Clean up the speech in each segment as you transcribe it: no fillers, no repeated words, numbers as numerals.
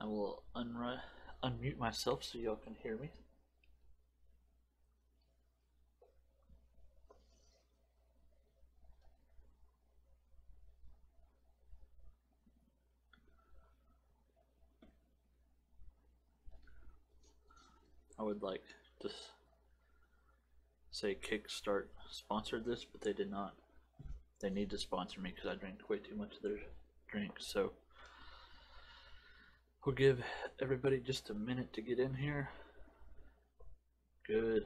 I will unmute myself so y'all can hear me. I would like to say Kickstart sponsored this, but they did not. They need to sponsor me because I drank way too much of their drink. So we'll give everybody just a minute to get in here. Good.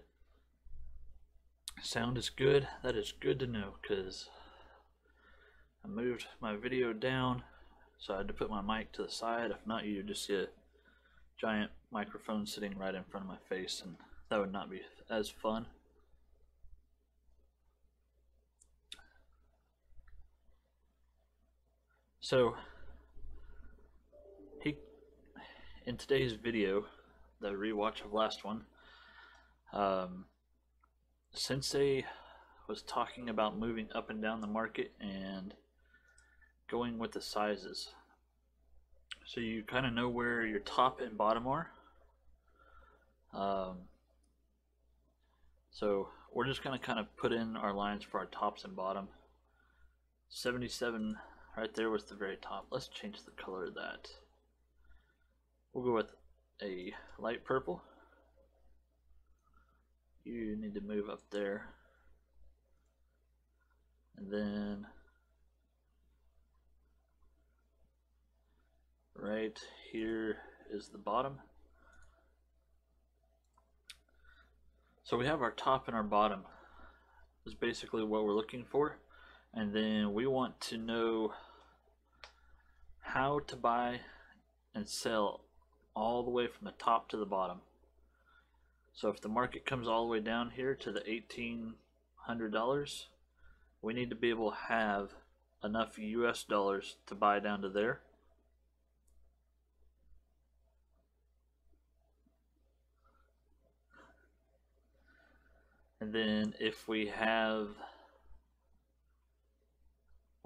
Sound is good. That is good to know because I moved my video down, so I had to put my mic to the side. If not, you'd just see a giant microphone sitting right in front of my face, and that would not be as fun. So in today's video, the rewatch of last one, Sensei was talking about moving up and down the market and going with the sizes. So you kind of know where your top and bottom are. So we're just going to kind of put in our lines for our tops and bottom. 77 right there was the very top. Let's change the color of that. We'll go with a light purple. You need to move up there. And then right here is the bottom. So we have our top and our bottom is basically what we're looking for. And then we want to know how to buy and sell all the way from the top to the bottom. So if the market comes all the way down here to the $1,800, we need to be able to have enough US dollars to buy down to there. And then if we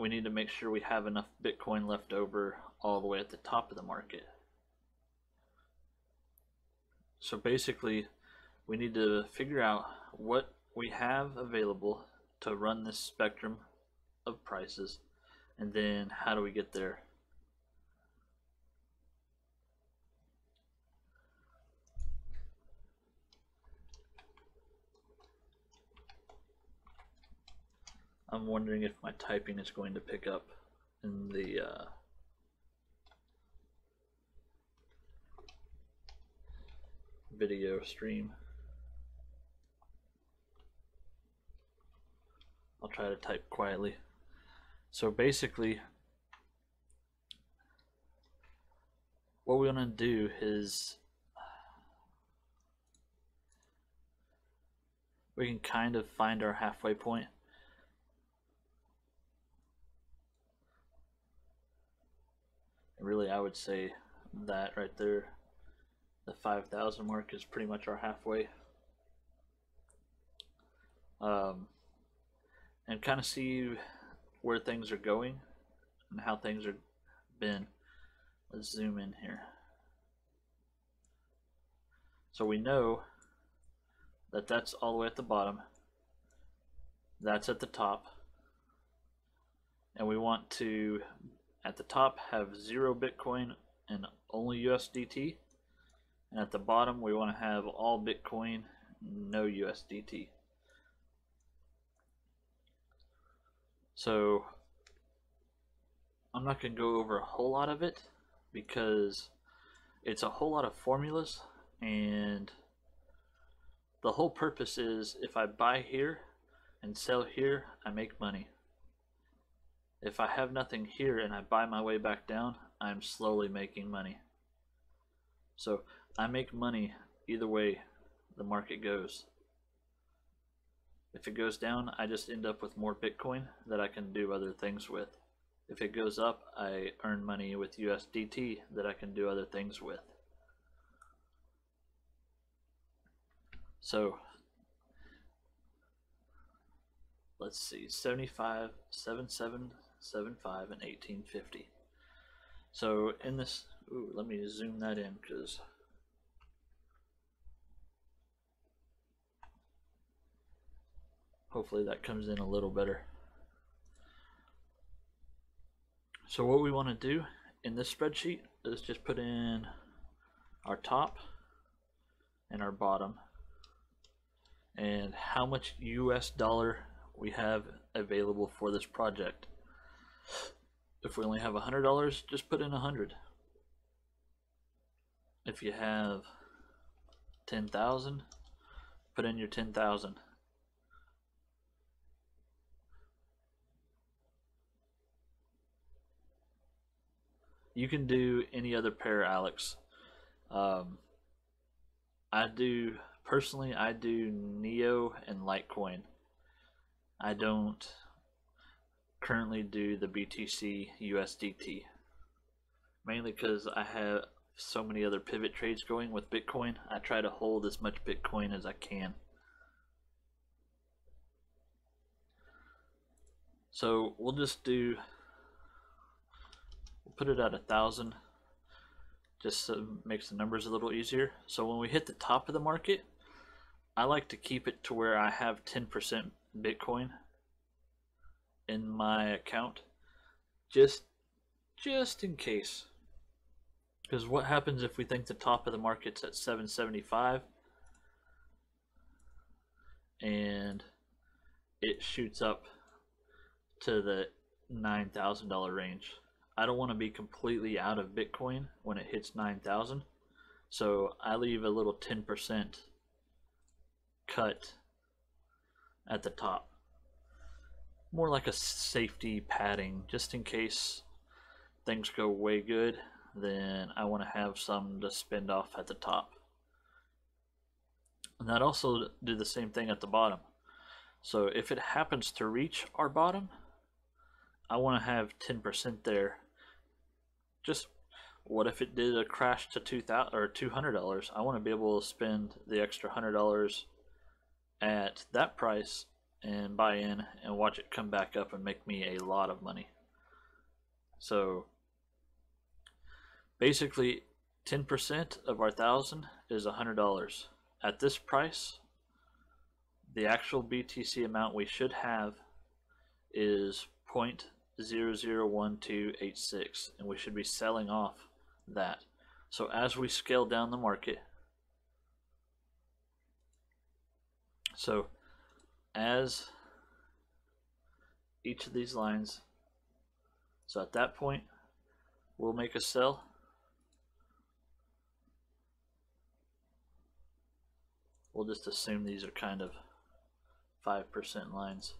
need to make sure we have enough Bitcoin left over all the way at the top of the market. So basically, we need to figure out what we have available to run this spectrum of prices, and then how do we get there. I'm wondering if my typing is going to pick up in the video stream. I'll try to type quietly. So basically, what we want to do is we can kind of find our halfway point. And really, I would say that right there, the 5,000 mark is pretty much our halfway. And kind of see where things are going and how things are been. Let's zoom in here. So we know that that's all the way at the bottom, that's at the top, and we want to at the top have 0 Bitcoin and only USDT, and at the bottom we want to have all Bitcoin, no USDT. So I'm not going to go over a whole lot of it because it's a whole lot of formulas, and the whole purpose is if I buy here and sell here, I make money. If I have nothing here and I buy my way back down, I'm slowly making money. So I make money either way the market goes. If it goes down, I just end up with more Bitcoin that I can do other things with. If it goes up, I earn money with USDT that I can do other things with. So let's see, 75, 77, 75, and 1850. So in this, ooh, let me zoom that in because hopefully that comes in a little better. So what we want to do in this spreadsheet is just put in our top and our bottom and how much US dollar we have available for this project. If we only have $100, just put in 100. If you have 10,000, put in your 10,000. You can do any other pair, Alex. I do personally. I do Neo and Litecoin. I don't currently do the BTC USDT, mainly because I have so many other pivot trades going with Bitcoin. I try to hold as much Bitcoin as I can. So we'll just do, we'll put it at 1,000 just so it makes the numbers a little easier. So when we hit the top of the market, I like to keep it to where I have 10% Bitcoin in my account, just in case. Because what happens if we think the top of the market's at 775 and it shoots up to the $9,000 range? I don't want to be completely out of Bitcoin when it hits 9,000, so I leave a little 10% cut at the top, more like a safety padding, just in case things go way good. Then I want to have some to spend off at the top, and that also do the same thing at the bottom. So if it happens to reach our bottom, I want to have 10% there. Just what if it did a crash to $2,000 or $200? I want to be able to spend the extra $100 at that price and buy in and watch it come back up and make me a lot of money. So basically 10% of our 1,000 is $100. At this price, the actual BTC amount we should have is 0.001286, and we should be selling off that. So as we scale down the market, so as each of these lines, so at that point we'll make a sell. We'll just assume these are kind of 5% lines.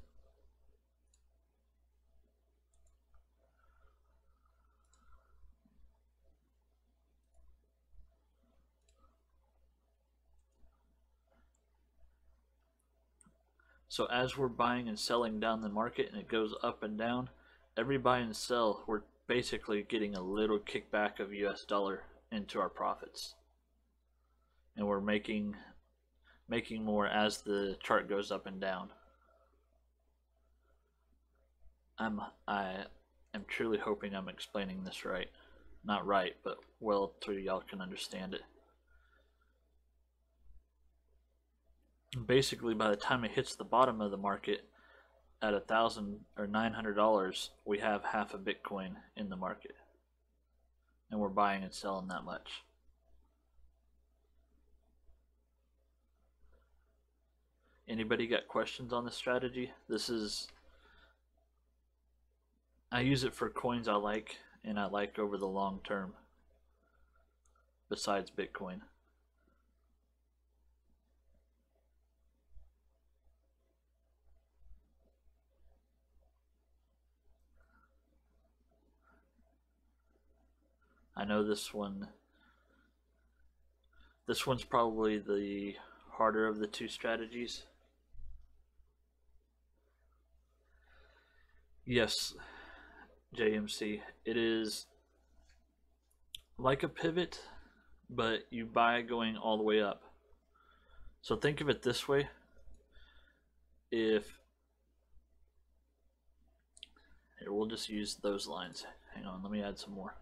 So as we're buying and selling down the market and it goes up and down, every buy and sell, we're basically getting a little kickback of US dollar into our profits. And we're making more as the chart goes up and down. I am truly hoping I'm explaining this right. Not right, but well so y'all can understand it. Basically, by the time it hits the bottom of the market at $1,000 or $900, we have half a Bitcoin in the market, and we're buying and selling that much. Anybody got questions on this strategy? I use it for coins I like and I like over the long term, besides Bitcoin. I know this one's probably the harder of the two strategies. Yes, JMC, it is like a pivot, but you buy going all the way up. So think of it this way. Here, we'll just use those lines. Hang on, let me add some more.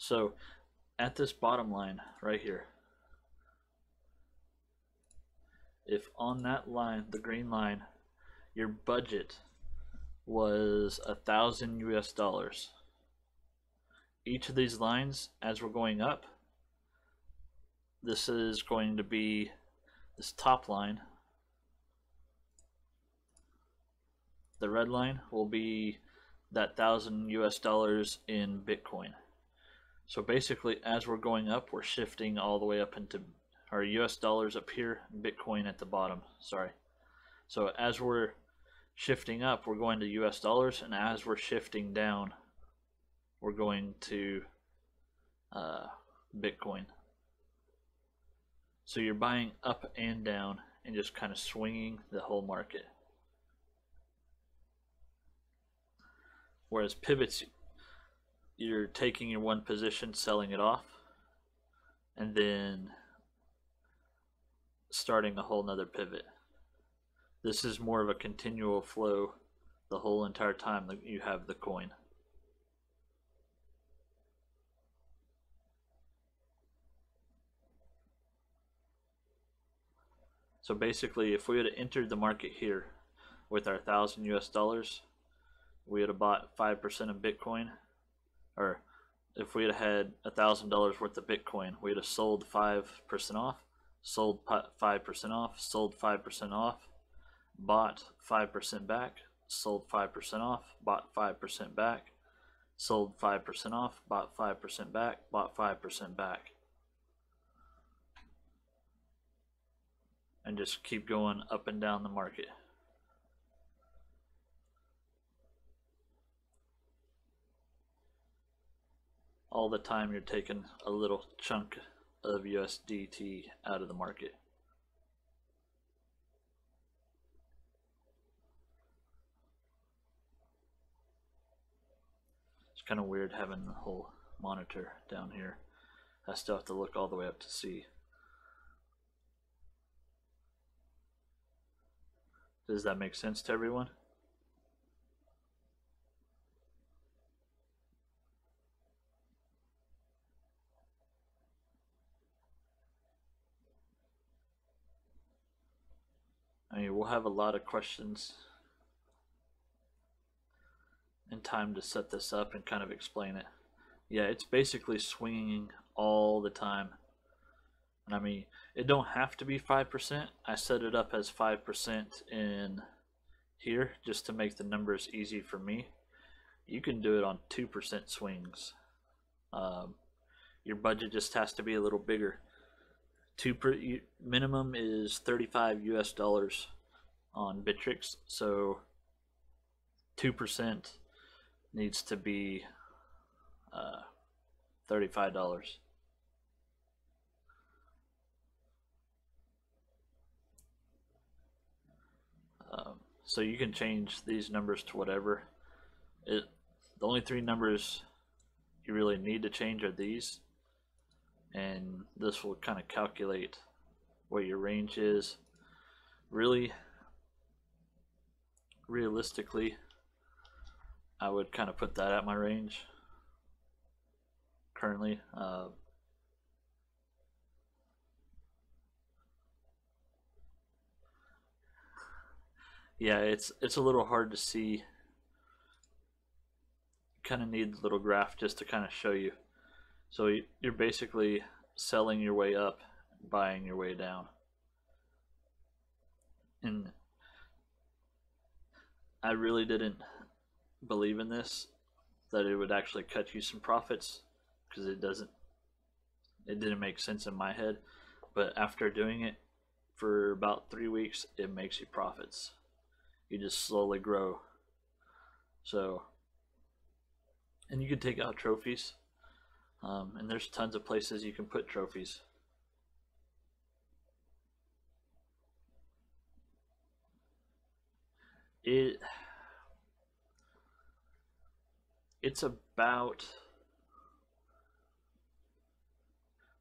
So at this bottom line right here, if on that line, the green line, your budget was $1,000 US, each of these lines, as we're going up, this is going to be this top line. The red line will be that $1,000 US in Bitcoin. So basically, as we're going up, we're shifting all the way up into our US dollars up here, Bitcoin at the bottom. Sorry. So as we're shifting up, we're going to US dollars, and as we're shifting down, we're going to Bitcoin. So you're buying up and down and just kind of swinging the whole market. Whereas pivots, you're taking your one position, selling it off, and then starting a whole nother pivot. This is more of a continual flow the whole entire time that you have the coin. So basically, if we had entered the market here with our $1,000 US, we would have bought 5% of Bitcoin, or if we had had $1,000 worth of Bitcoin, we'd have sold 5% off, sold 5% off, sold 5% off, bought 5% back, sold 5% off, bought 5% back, sold 5% off, bought 5% back, bought 5% back. And just keep going up and down the market. All the time you're taking a little chunk of USDT out of the market. It's kind of weird having the whole monitor down here. I still have to look all the way up to see. Does that make sense to everyone? I mean, we'll have a lot of questions and time to set this up and kind of explain it. Yeah, it's basically swinging all the time. And I mean, it don't have to be 5%. I set it up as 5% in here just to make the numbers easy for me. You can do it on 2% swings. Your budget just has to be a little bigger. Minimum is 35 US dollars on Bittrex, so 2% needs to be $35. So you can change these numbers to whatever. The only three numbers you really need to change are these, and this will kind of calculate what your range is. Really, realistically, I would kind of put that at my range currently. Yeah, it's a little hard to see. Kind of need the little graph just to kind of show you. So you're basically selling your way up, buying your way down. And I really didn't believe in this, that it would actually cut you some profits, because it didn't make sense in my head. But after doing it for about 3 weeks, it makes you profits. You just slowly grow. So, and you can take out trophies, and there's tons of places you can put trophies. It's about,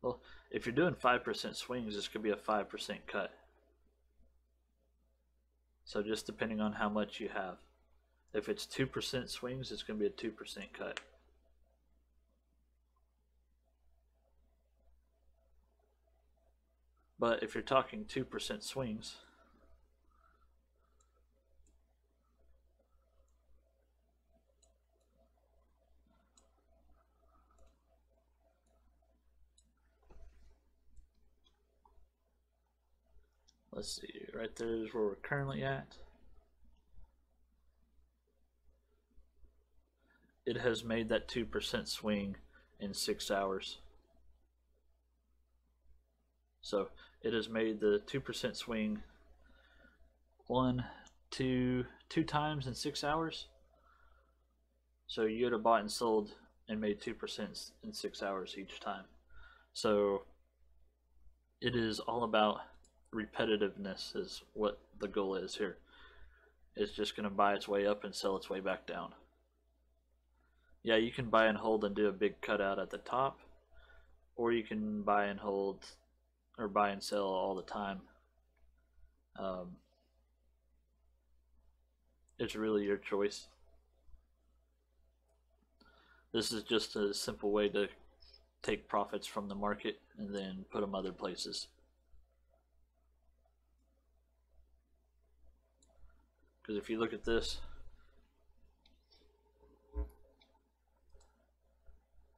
well, if you're doing 5% swings, this could be a 5% cut. So just depending on how much you have. If it's 2% swings, it's going to be a 2% cut. But if you're talking 2% swings, let's see, right there is where we're currently at. It has made that 2% swing in 6 hours. So it has made the 2% swing two times in 6 hours. So you would have bought and sold and made 2% in 6 hours each time. So it is all about repetitiveness is what the goal is here. It's just going to buy its way up and sell its way back down. Yeah, you can buy and hold and do a big cutout at the top, or you can buy and hold or buy and sell all the time. It's really your choice. This is just a simple way to take profits from the market and then put them other places. Because if you look at this,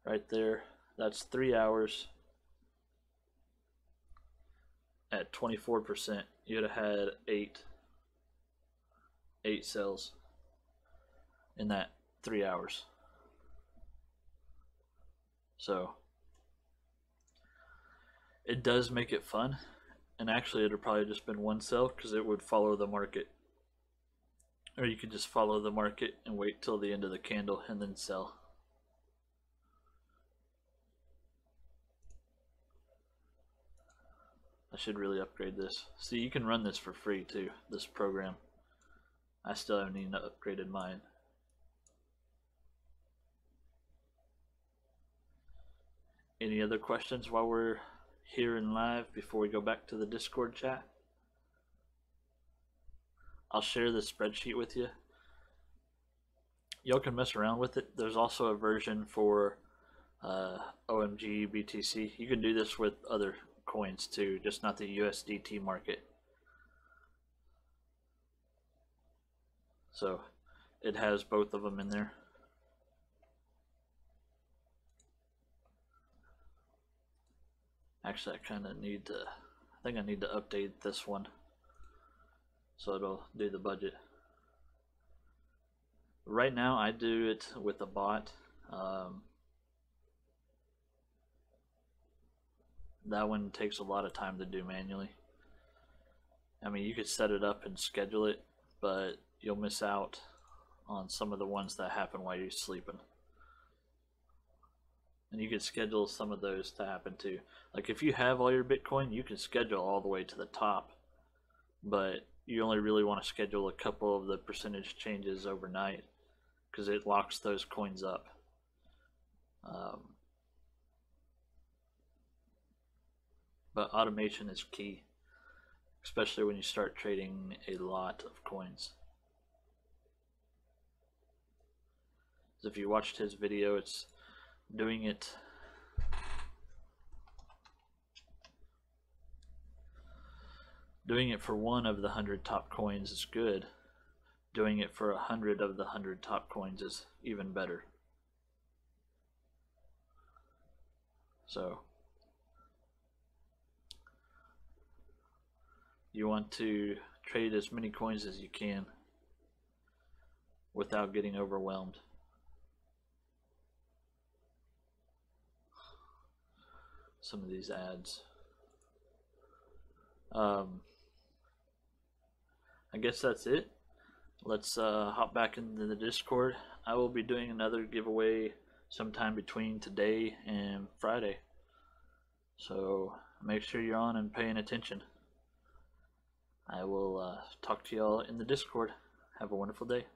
right there, that's 3 hours at 24%. You'd have had eight sales in that 3 hours. So it does make it fun, and actually it'd probably just been one sell because it would follow the market. Or you could just follow the market and wait till the end of the candle and then sell. I should really upgrade this. See, you can run this for free too, this program. I still haven't even upgraded mine. Any other questions while we're here in live before we go back to the Discord chat? I'll share this spreadsheet with you. Y'all can mess around with it. There's also a version for OMG, BTC. You can do this with other coins too, just not the USDT market. So it has both of them in there. Actually, I kind of need to, I think I need to update this one so it'll do the budget. Right now I do it with a bot. That one takes a lot of time to do manually. I mean, you could set it up and schedule it, but you'll miss out on some of the ones that happen while you're sleeping. And you could schedule some of those to happen too. Like if you have all your Bitcoin, you can schedule all the way to the top, but you only really want to schedule a couple of the percentage changes overnight because it locks those coins up. But automation is key, especially when you start trading a lot of coins. If you watched his video, it's doing it for one of the 100 top coins is good. Doing it for 100 of the 100 top coins is even better. So you want to trade as many coins as you can without getting overwhelmed. Some of these ads. I guess that's it. Let's hop back into the Discord. I will be doing another giveaway sometime between today and Friday. So make sure you're on and paying attention. I will talk to y'all in the Discord. Have a wonderful day.